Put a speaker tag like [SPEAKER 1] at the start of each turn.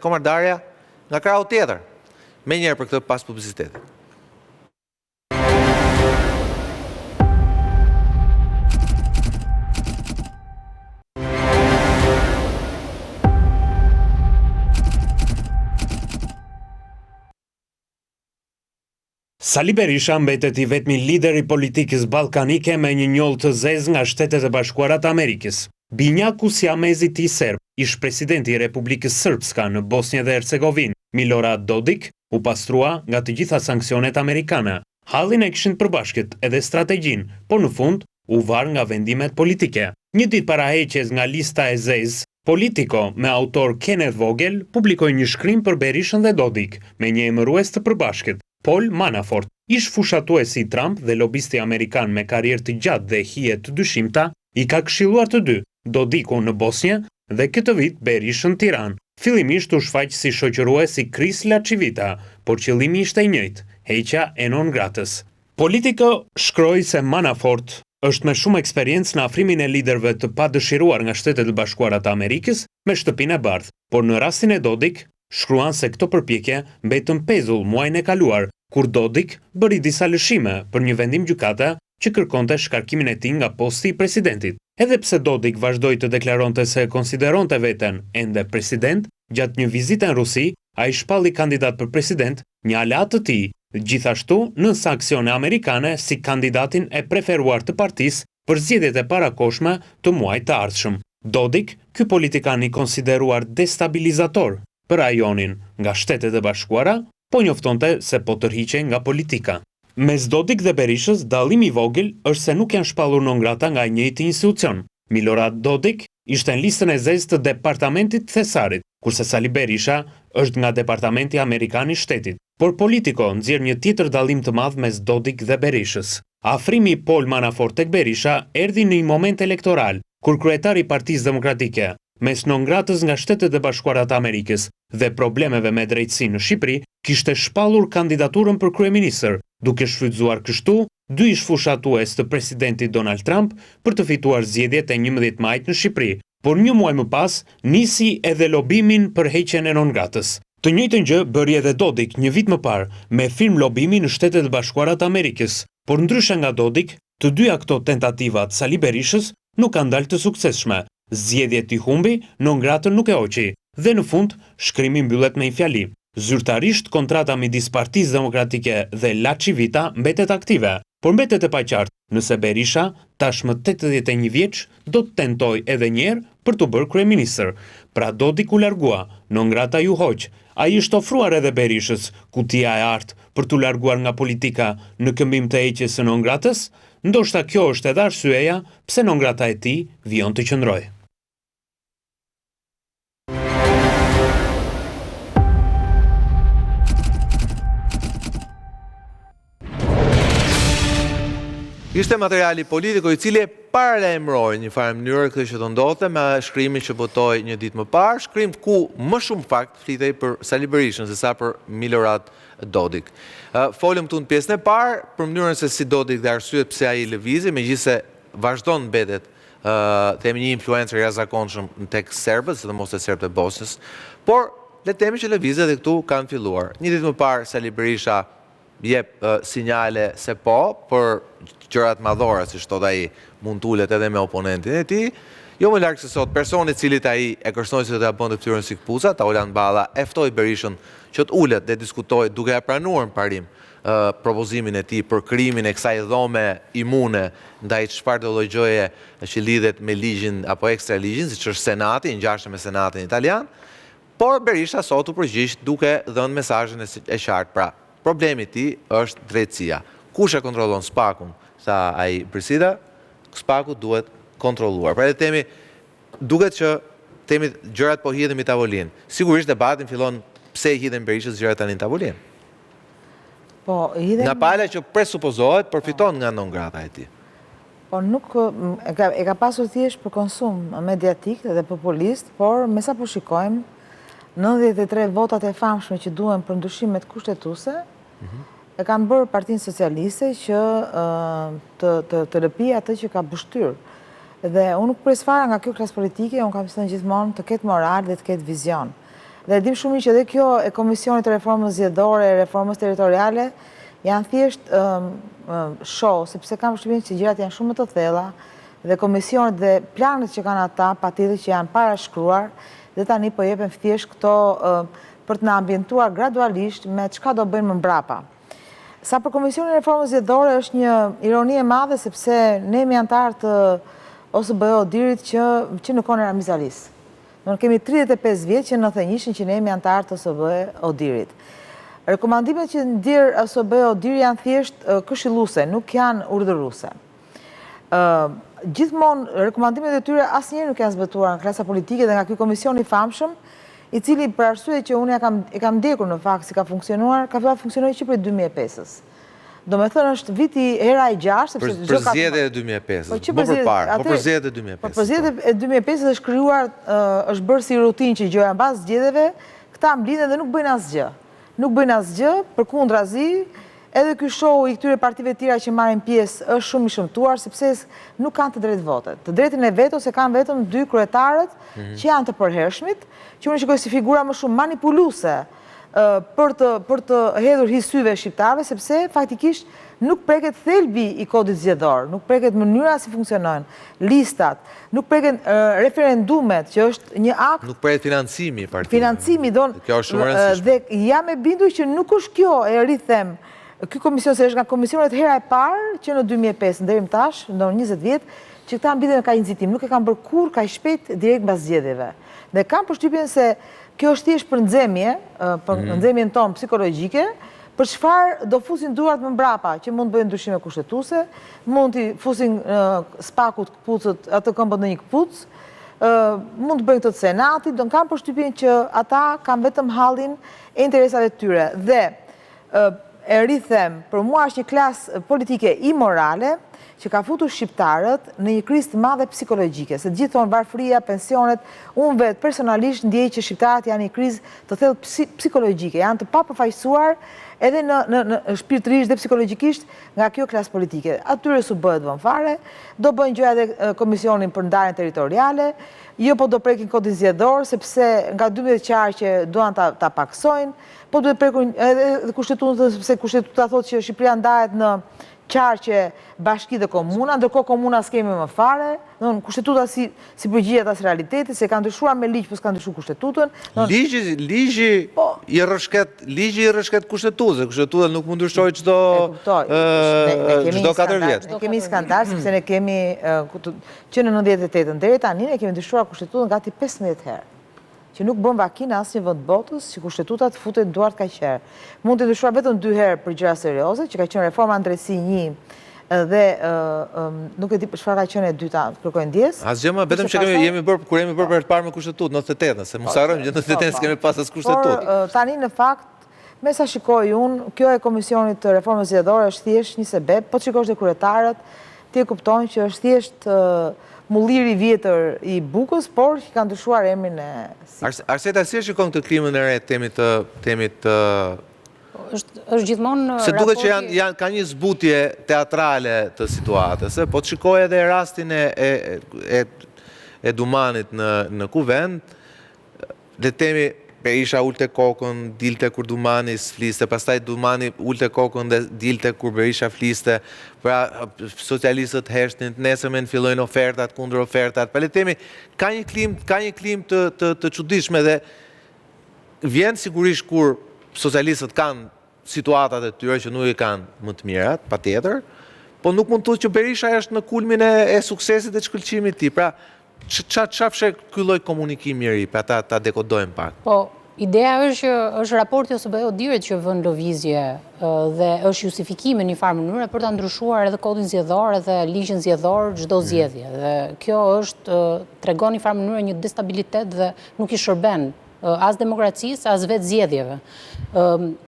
[SPEAKER 1] komardarja nga krahu tjetër. Me njerë për këtë pas publicitetit.
[SPEAKER 2] Sali Berisha mbetet I vetmi lider I politikës ballkanike me një njollë të zezë nga Shtetet e Bashkuara të Amerikës. Binjaku Siamezi I serb, ish presidenti I Republikës Srpska në Bosnjë dhe Hercegovinë, Milorad Dodik, u pastrua nga të gjitha sanksionet amerikane. Hallin e kishin përbashkët edhe strategjinë, por në fund u var nga vendimet politike. Një ditë para heqjes nga lista e zezë, Politico me autor Kenneth Vogel publikoi një shkrim për Berishën dhe Dodik me një emërues të përbashkët, Paul Manafort, ish fushatuesi I Trump dhe lobisti amerikan me karrierë të gjatë dhe hije të dyshimta, I ka këshilluar të dy, Dodiku në Bosnjë dhe këtë vit Berishën në Tiranë. Fillimisht u shfaq si shoqërues I Kris Lachivita, por qëllimi ishte I njëjtë, heqja e non gratës. Politico shkroi se Manafort është me shumë eksperiencë në afrimin e liderëve të padëshiruar nga Shtetet e Bashkuara të Amerikës me shtëpinë e bardhë, por në rastin e Dodik shkruan se këto përpjekje mbetën pezull muajin e kaluar, kur Dodik bëri disa lëshime për një vendim gjykate që kërkonte shkarkimin e tij nga posti I presidentit. Edhe pse Dodik vazhdoi të deklaronte se konsideronte veten ende president, gjatë një vizite në Rusi, ai shpalli kandidat për president një aleat të tij, gjithashtu në sankcione amerikane si kandidatin e preferuar të partisë për zgjedhjet e parakoshme të muajit të ardhshëm. Dodik, ky politikan I konsideruar destabilizator për rajonin nga Shtetet e Bashkuara, po njoftonte se po tërhiqej nga politika. Mes Dodik dhe Berishës, dallimi I vogël është se nuk janë shpallur non grata nga I njëjti institucion. Milorad Dodik ishte në listën e zezë të departamentit thesarit, kurse Sali Berisha është nga departamenti amerikan I shtetit. Por Politico nxjerr një tjetër dallim të madh mes Dodik dhe Berishës. Afrimi I Paul Manafort tek Berisha erdhi në një moment elektoral, kur kryetari I Partisë Demokratike, mes non gratës nga Shtetet e Bashkuara të Amerikës dhe problemeve me drejtësi në Shqipëri, kishte shpallur kandidaturën për kryeministër, duke shfrytzuar kështu dy ish fushatues të presidentit Donald Trump për të fituar zgjedhjet e 11 majit në Shqipëri. Por një muaj më pas, nisi edhe lobimin për heqjen e non gratës. Të njëjtën gjë bëri edhe Dodik një vit më parë, me film lobimi në Shtetet e Bashkuara të Amerikës, por ndryshe nga Dodik, të dyja këto tentativat Sali Berishës nuk kanë dalë të suksesshme. Zgjedhjet I humbi, non gratën nuk e hoqi, dhe në fund shkrimi mbyllet me një fjali. Zyrtarisht kontrata midis Partisë Demokratike dhe Lachivita mbetet aktive, por mbetet e paqartë nëse Berisha, tashmë 81 vjeç, do të tentoj edhe një herë për të bërë kryeministër. Pra Dodik u largua, non grata ju hoq. Ai është ofruar edhe Berishës kutia e artë për t'u larguar nga politika në këmbim të heqjes së non gratës, ndoshta kjo është edhe arsyeja pse non grata e tij vijon të qëndrojë.
[SPEAKER 1] Ishte materiali Politico I cili e paralajmëroi një farë mënyrë këtë që do ndodhte me shkrimin që botoi një ditë më parë, shkrim ku më shumë fakt flitej për Sali Berishën se sa për Milorad Dodik. Folëm këtu në pjesën e parë për mënyrën se si Dodik dhe arsyet pse ai lëvizi, megjithëse vazhdon mbetet themi një influencer jashtëzakonshëm tek serbët, sidomos te serbët e Bosnjës, por le të themi që lëvizjet edhe këtu kanë filluar. Një ditë më parë Sali Berisha jep sinjale se po, për gjërat madhore, si thot ai, mund t'ulet edhe me oponentin e tij. Jo më larg se sot, personi I cilit ai e kërcënoi se do ta bënte fytyrën si kpuca, Taulan Balla e ftoi Berishën që t'ulet dhe diskutojë duke e pranuar në parim propozimin e tij për krijimin e kësaj dhome imune ndaj çfarë do lloj gjëje që lidhet me ligjin apo ekstra ligjin, siç është Senati, ngjashme me Senatin italian. Por Berisha sot u përgjigj duke dhënë mesazhin e qartë. Pra, problemi I tij është drejtësia. Kush e kontrollon SPAK-un, tha ai Brisida, SPAK-u duhet kontrolluar. Pra themi, duket që themi gjërat po hidhen mbi tavolinë. Sigurisht debatin fillon pse hidhen Berishës gjërat tani në tavolinë.
[SPEAKER 3] Po, hidhen
[SPEAKER 1] nga pala që presupozohet përfiton nga non grata e tij.
[SPEAKER 3] Po nuk e ka pasur thjesht për konsum mediatik dhe populist, por me sa po shikojmë 93 votat e famshme që duhen për ndryshimet kushtetuese e kanë bërë Partinë Socialiste që të lëpi atë që ka bështyr. Dhe unë nuk pres fare nga kjo klasë politike, unë kam thënë gjithmonë të ketë moral dhe të ketë vizion. Dhe dim shumë që dhe kjo e Komisionit të Reformës Zgjedhore, Reformës Territoriale, janë thjesht show, sepse kam përshtypjen që gjërat janë shumë më të thella dhe komisionet dhe planet që kanë ata, patjetër që janë parashkruar dhe tani po jepen thjesht këto për të na ambientuar gradualisht me çka do bëjnë më mbrapa. Sa për Komisionin e Reformës Zgjedhore është një ironi e madhe sepse ne jemi antarë të OSBE-Odirit që në kohën e Ramiz Alis. Ne kemi 35 vjet që 91-shin që ne jemi antarë të OSBE-Odirit. Rekomandimet që ndir OSBE-Odiri janë thjesht këshilluese, nuk janë urdhëruese. Gjithmonë rekomandimet e tyre asnjëherë nuk janë zbatuar nga klasa politike dhe nga ky komision i famshëm, i cili për arsye që unë e kam ndekur në fakt si ka funksionuar, ka filluar të funksionojë që prej 2005-s. Domethënë është viti hera e 6 sepse
[SPEAKER 1] për zgjedhjet e 2005-s. Më përpara, po për zgjedhjet e 2005-s.
[SPEAKER 3] Po për zgjedhjet e 2005-s është krijuar, është bërë si rutinë që gjoja mbas zgjedhjeve, këta mblidhen dhe nuk bëjnë asgjë. Nuk bëjnë asgjë, përkundrazi, edhe ky show i këtyre partive tjera që marrin pjesë është shumë i shëmtuar sepse nuk kanë të drejtë votet. Të drejtën e vetos e kanë vetëm 2 kryetarët që janë të përhershmit, që unë shikoj si figura më shumë manipuluese për të hedhur hysyve shqiptarëve, sepse faktikisht nuk preket thelbi i kodit zgjedhor, nuk preket mënyra si funksionojnë listat, nuk preket referendumet, që është një akt.
[SPEAKER 1] Nuk preket financimi i partive.
[SPEAKER 3] Financimi
[SPEAKER 1] Kjo është shumë e rëndësishme.
[SPEAKER 3] Dhe jam e bindur që nuk është kjo e rrithem. Ky komision se është nga komisionet hera e parë që në 2005 deri më tash, në 20 vjet, që këta mbiten ka iniciativë, nuk e kanë bërë kurrë kaq shpejt direkt mbas zgjedhjeve. Dhe kam përshtypjen se kjo është thjesht për nxemje, për nxemjen tonë psikologjike, për çfarë do fusin duart më mbrapa, që mund të bëjnë ndryshime kushtetuese, mund të fusin spakut këpucët, atë këmbët në një këpucë, mund të bëjnë këtë të senatit, do kam përshtypjen që ata kanë vetëm hallin e interesave të tyre. Dhe e rrithem, për mua është një klasë politike imorale që ka futur shqiptarët në një krizë të madhe psikologjike, se gjithë thonë varfëria, pensionet, unë vetë personalisht ndjej që shqiptarët janë një krizë të thellë psikologjike, janë të papërfaqësuar edhe në shpirtërisht dhe psikologjikisht nga kjo klasë politike. Atyre su bëhet vënë fare, do bëjnë gjëja dhe komisionin për ndarjen territoriale, jo po do prekin kodin zgjedhor, sepse nga 12 qarë që duan ta paksojnë, po duhet prekin edhe kushtetutën, sepse kushtetuta thotë që Shqipëria ndahet në qarqe, bashki dhe komuna, ndërkohë komuna s'kemi më fare, kushtetuta si përgjigje atas realitetit, se ka ndryshuar me ligj, po s'ka ndryshuar kushtetutën.
[SPEAKER 1] Ligji i rrëshket kushtetutës, kushtetuta nuk mund ndryshojë çdo 4 vjet.
[SPEAKER 3] Ne kemi skandal, sepse ne kemi, që në 98 deri tani, ne kemi ndryshuar kushtetutën gati 15 herë. Që nuk bën vakina asnjë vend botës që kushtetuta të futet duart kaq herë. Mund të ndryshuar vetëm 2 herë për gjëra serioze, që ka qenë reforma ndresi 1 dhe nuk e di për çfarë ka qenë e dyta, kërkoj ndjes.
[SPEAKER 1] Asgjë më, vetëm që kur jemi bërë për të parë me kushtetut, 98, se mos harrojmë që 98 kemi pas as kushtetut.
[SPEAKER 3] Por tani në fakt, me sa shikoj unë, kjo e Komisionit të Reformës Zgjedhore është thjesht një sebeb, po të shikosh dhe kryetarët, ti e kupton që është thjesht mulliri vjetër i Bukës, por që ka ndryshuar emrin e
[SPEAKER 1] Arseta, si e shikon këtë klimën e re temit
[SPEAKER 4] është gjithmonë
[SPEAKER 1] se duket që ka një zbutje teatrale të situatës, po të shikoj edhe rastin e Dumanit në kuvend, dhe temi Berisha ulte kokën, dilte kur Dumani fliste, pastaj Dumani ulte kokën dhe dilte kur Berisha fliste, pra socialistët heshtin, nesërmen fillojnë ofertat, kundër ofertat, pa le temi, ka një klim të çuditshme dhe vjen sigurisht kur socialistët kanë situatat e tyre që nuk i kanë më të mirat, patjetër, po nuk mund të thotë që Berisha është në kulmin e suksesit dhe shkëlqimit të tij. Pra, çfarë ky lloj komunikimi i ri, pa ta dekodojmë pak.
[SPEAKER 4] Po, ideja është që është raporti OSBE-Odirit që vën lëvizje dhe është justifikime në një farë mënyrë për ta ndryshuar edhe kodin zgjedhor edhe ligjin zgjedhor çdo zgjedhje. Dhe kjo është tregon në një farë mënyrë një destabilitet dhe nuk i shërben as demokracisë, as vetë zgjedhjeve.